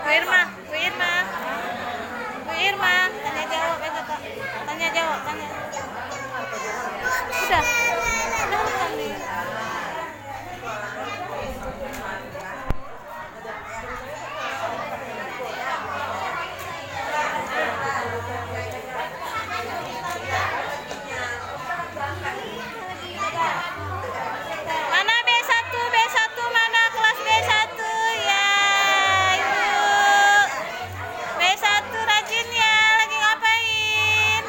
Bu Irma, Bu Irma, Bu Irma, tanya jawab ya kakak. Tanya jawab, tanya. Udah, udah bukan nih. Mana B1, B1 mana kelas B1 ya Ibu. B1 rajin ya, lagi ngapain?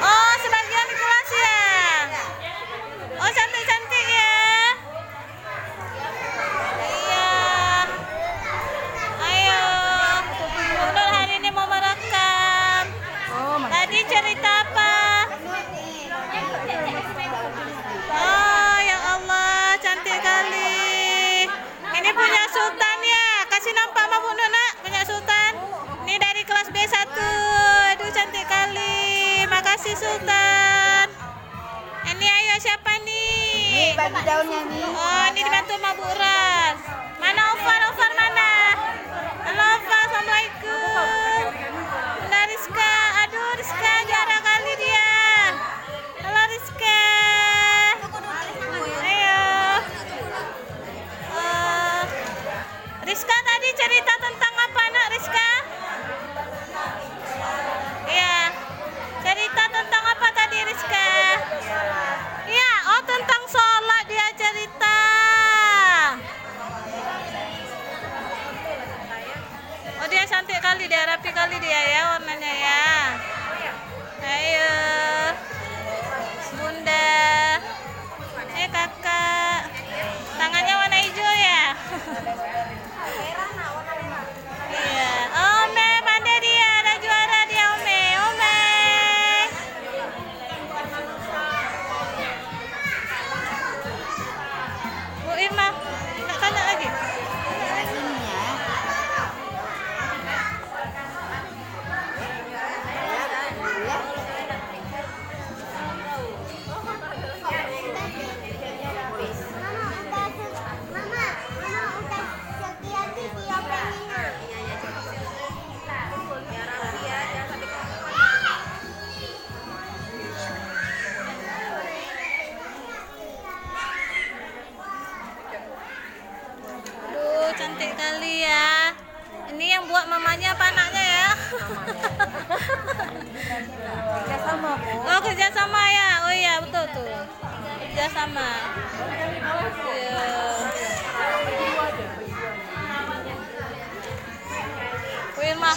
Oh, sebagian kelas ya. Oh, cantik-cantik ya. Iya. Ayo. Nurul hari ini mau merekam. Tadi cerita apa? Oh, ya Allah, cantik kali. Ini punya Sultan ya. Kasih nampak sama Bu Nuna, punya Sultan. Ini dari kelas B1. Aduh, cantik kali. Makasih Sultan. Ini ayo siapa nih? Ini bagi daunnya nih. Oh, ini dibantu sama Bu Ras. Mana Ovar? Ovar mana? Halo Ovar, Assalamualaikum. Bunda Rizka. Aduh, Rizka juara kali dia. Halo Rizka. Ayo. Rizka tadi cerita tentang apa nak Rizka? Iya. Cerita tentang apa tadi Rizka? Iya, oh tentang sholat dia cerita. Oh dia cantik kali, dia rapi kali dia ya warnanya ya. Ayo. Bunda. Kakak. Tangannya warna hijau ya? Iya. Ome, pandai dia, ada juara dia Ome. Ome. Bu Irma, nak tanya lagi? Ini ya. Aduh, cantik kali ya. Ini yang buat mamanya apa anaknya ya? Kerja sama, Bu. Oh, kerjasama ya. Oh iya, betul tuh. Kerjasama. Iya. Bu Irma.